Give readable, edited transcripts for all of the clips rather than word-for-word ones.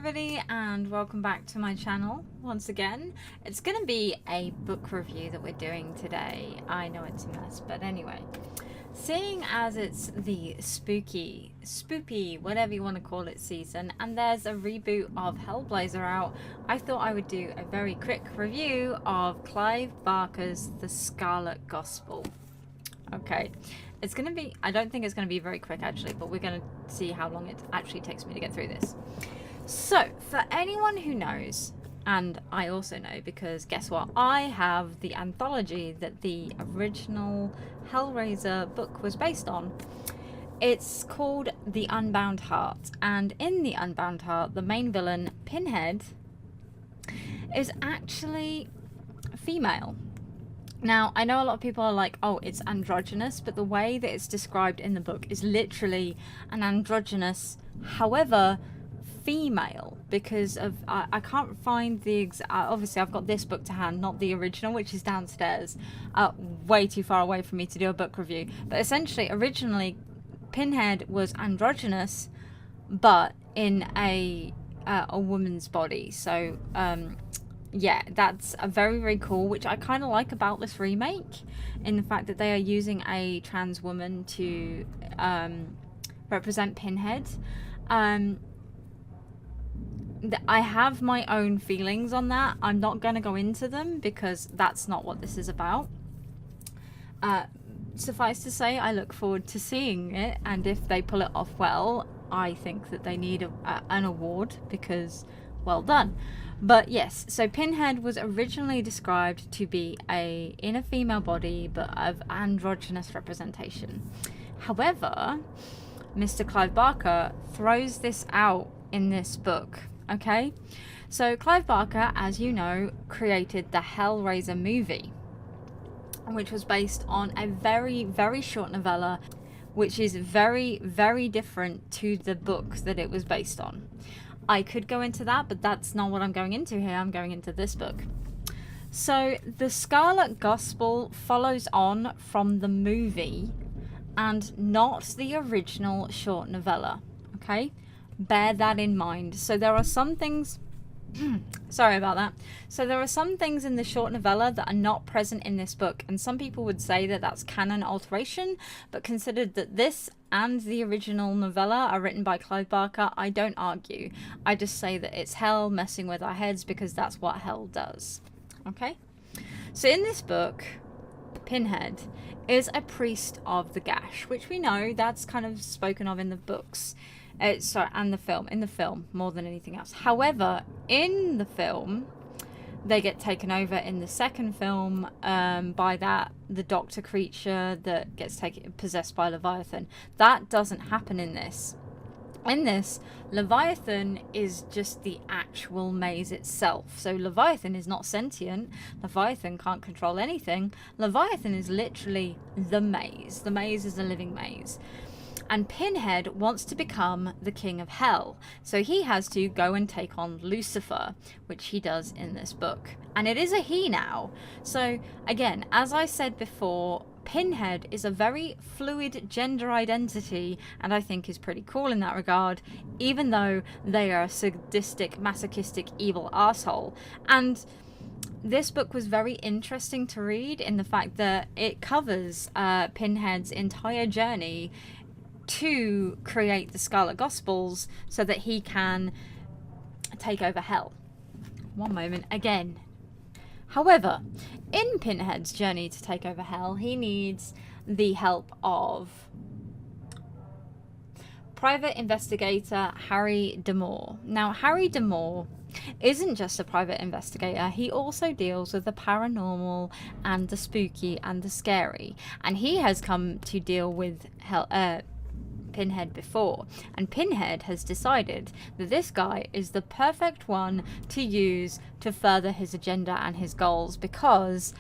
everybody, and welcome back to my channel once again. It's gonna be a book review that we're doing today. I know it's a mess, but anyway, seeing as it's the spoopy, whatever you want to call it, season, and there's a reboot of Hellraiser out, I thought I would do a very quick review of Clive Barker's The Scarlet Gospel. Okay, it's gonna be, I don't think it's gonna be very quick actually, but we're gonna see how long it actually takes me to get through this. So, for anyone who knows, and I also know because guess what? I have the anthology that the original Hellraiser book was based on. It's called The Unbound Heart, and in The Unbound Heart, the main villain, Pinhead, is actually female. Now, I know a lot of people are like, oh, it's androgynous, but the way that it's described in the book is literally an androgynous, however, female, because of I can't find the obviously I've got this book to hand, not the original, which is downstairs, way too far away for me to do a book review. But essentially, originally, Pinhead was androgynous, but in a woman's body. So yeah, that's a very cool, which I kind of like about this remake, in the fact that they are using a trans woman to represent Pinhead. I have my own feelings on that. I'm not going to go into them because that's not what this is about. Suffice to say, I look forward to seeing it, and if they pull it off well, I think that they need an award, because well done. But yes, so Pinhead was originally described to be in a female body, but of androgynous representation. However, Mr. Clive Barker throws this out in this book. Okay, so Clive Barker, as you know, created the Hellraiser movie, which was based on a very short novella, which is very different to the book that it was based on. I could go into that, but that's not what I'm going into here. I'm going into this book. So the Scarlet Gospel follows on from the movie and not the original short novella. Okay, bear that in mind. So there are some things sorry about that. So there are some things in the short novella that are not present in this book, and some people would say that that's canon alteration, but considered that this and the original novella are written by Clive Barker, I don't argue. I just say that it's hell messing with our heads, because that's what hell does. Okay, so in this book, Pinhead is a priest of the Gash, which we know that's kind of spoken of in the books. And in the film more than anything else. However, in the film, they get taken over in the second film by the doctor creature that gets possessed by Leviathan. That doesn't happen in this. In this, Leviathan is just the actual maze itself. So Leviathan is not sentient. Leviathan can't control anything. Leviathan is literally the maze. The maze is a living maze. And Pinhead wants to become the king of hell, so he has to go and take on Lucifer, which he does in this book. And it is a he now. So again, as I said before, Pinhead is a very fluid gender identity, and I think is pretty cool in that regard, even though they are a sadistic, masochistic, evil asshole. And this book was very interesting to read in the fact that it covers Pinhead's entire journey to create the Scarlet Gospels so that he can take over hell. One moment again. However, in Pinhead's journey to take over hell, he needs the help of private investigator Harry D'Amour. Now, Harry D'Amour isn't just a private investigator, he also deals with the paranormal and the spooky and the scary, and he has come to deal with Pinhead before, and Pinhead has decided that this guy is the perfect one to use to further his agenda and his goals, because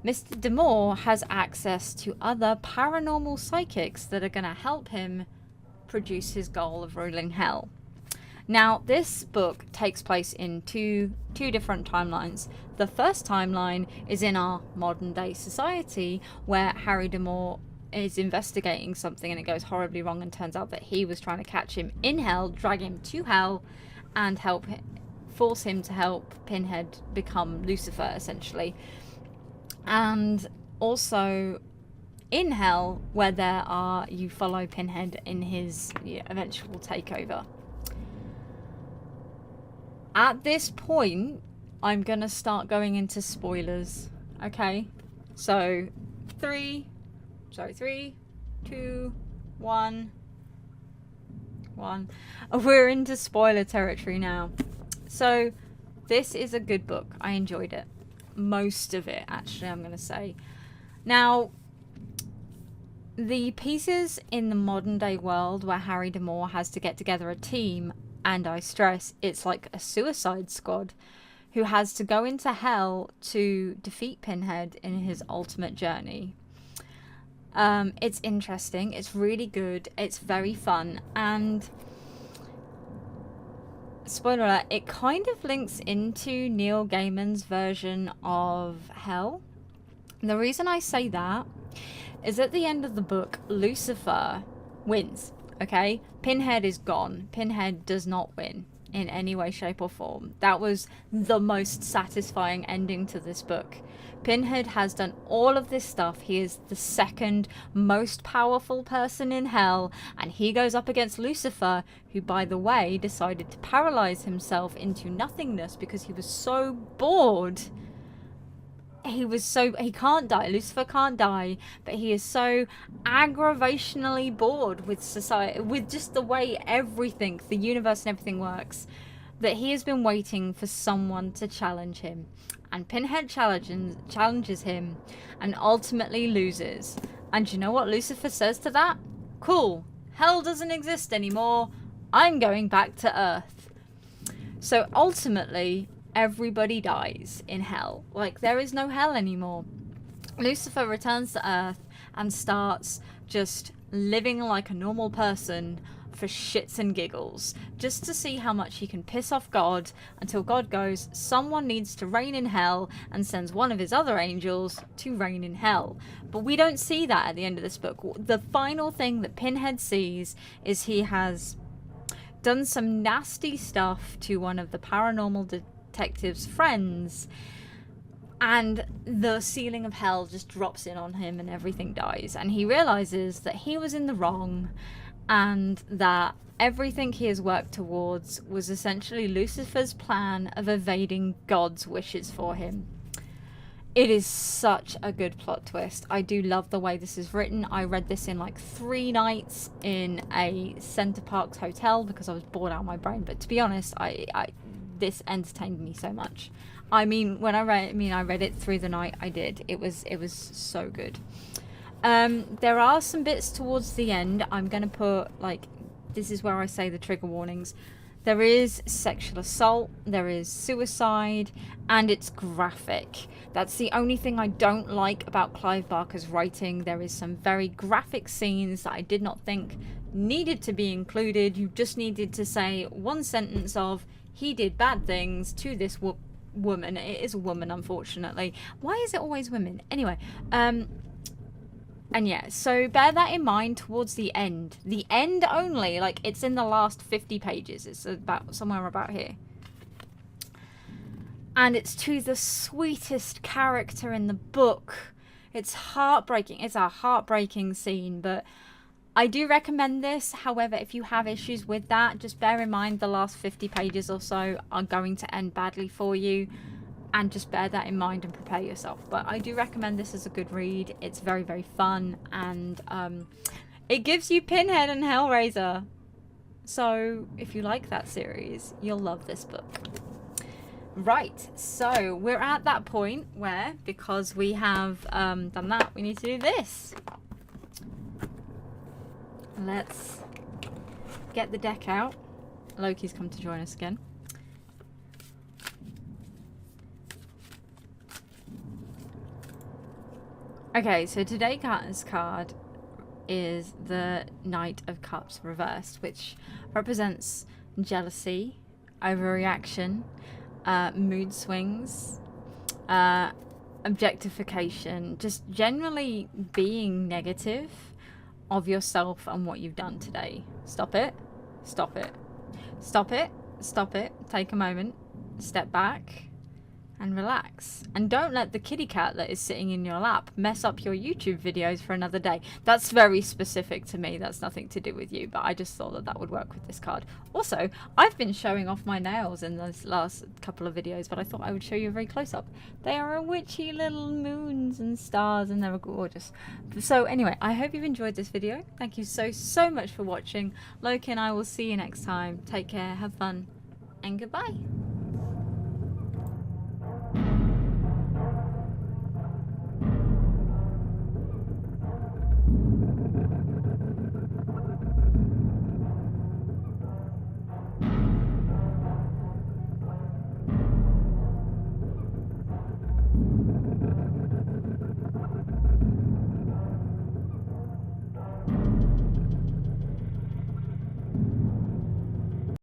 Mr. D'Amour has access to other paranormal psychics that are going to help him produce his goal of ruling hell. Now, this book takes place in two different timelines. The first timeline is in our modern day society, where Harry D'Amour is investigating something and it goes horribly wrong, and turns out that he was trying to catch him in hell, drag him to hell, and force him to help Pinhead become Lucifer, essentially. And also in Hell, where you follow Pinhead in his eventual takeover. At this point, I'm gonna start going into spoilers. Okay, so 3, 2, 1. We're into spoiler territory now. So this is a good book. I enjoyed it. Most of it, actually, I'm going to say. Now, the pieces in the modern day world where Harry D'Amour has to get together a team, and I stress, it's like a Suicide Squad, who has to go into hell to defeat Pinhead in his ultimate journey. It's interesting. It's really good. It's very fun. And spoiler alert, it kind of links into Neil Gaiman's version of Hell. The reason I say that is at the end of the book, Lucifer wins. Okay? Pinhead is gone. Pinhead does not win in any way, shape, or form. That was the most satisfying ending to this book. Pinhead has done all of this stuff. He is the second most powerful person in hell, and he goes up against Lucifer, who, by the way, decided to paralyze himself into nothingness because he was so bored. He can't die. Lucifer can't die, but he is so aggravationally bored with society, with just the way everything, the universe and everything works, that he has been waiting for someone to challenge him. And Pinhead challenges him and ultimately loses. And you know what Lucifer says to that? Cool. Hell doesn't exist anymore. I'm going back to Earth. So ultimately, everybody dies in hell. Like, there is no hell anymore. Lucifer returns to Earth and starts just living like a normal person for shits and giggles, just to see how much he can piss off God, until God goes, someone needs to reign in hell, and sends one of his other angels to reign in hell. But we don't see that at the end of this book. The final thing that Pinhead sees is he has done some nasty stuff to one of the paranormal detective's friends, and the ceiling of hell just drops in on him and everything dies, and he realizes that he was in the wrong, and that everything he has worked towards was essentially Lucifer's plan of evading God's wishes for him. It is such a good plot twist. I do love the way this is written. I read this in like 3 nights in a Center Parcs hotel because I was bored out of my brain. But to be honest, this entertained me so much. I read it through the night. I did. It was so good. There are some bits towards the end. I'm going to put, like, this is where I say the trigger warnings. There is sexual assault, there is suicide, and it's graphic. That's the only thing I don't like about Clive Barker's writing. There is some very graphic scenes that I did not think needed to be included. You just needed to say one sentence of, he did bad things to this woman. It is a woman, unfortunately. Why is it always women? Anyway, and yeah, so bear that in mind towards the end. The end only, like, it's in the last 50 pages. It's about somewhere about here. And it's to the sweetest character in the book. It's heartbreaking. It's a heartbreaking scene, but I do recommend this. However, if you have issues with that, just bear in mind the last 50 pages or so are going to end badly for you. And just bear that in mind and prepare yourself. But I do recommend this as a good read. It's very, very fun. And it gives you Pinhead and Hellraiser. So if you like that series, you'll love this book. Right. So we're at that point where, because we have done that, we need to do this. Let's get the deck out. Loki's come to join us again. Okay, so today's card is the Knight of Cups reversed, which represents jealousy, overreaction, mood swings, objectification, just generally being negative of yourself and what you've done today. Stop it. Stop it. Stop it. stop it, take a moment, step back, and relax. And don't let the kitty cat that is sitting in your lap mess up your YouTube videos for another day. That's very specific to me. That's nothing to do with you, but I just thought that that would work with this card. Also, I've been showing off my nails in those last couple of videos, but I thought I would show you a very close-up. They are a witchy little moons and stars, and they're gorgeous. So anyway, I hope you've enjoyed this video. Thank you so much for watching. Loki and I will see you next time. Take care, have fun, and goodbye.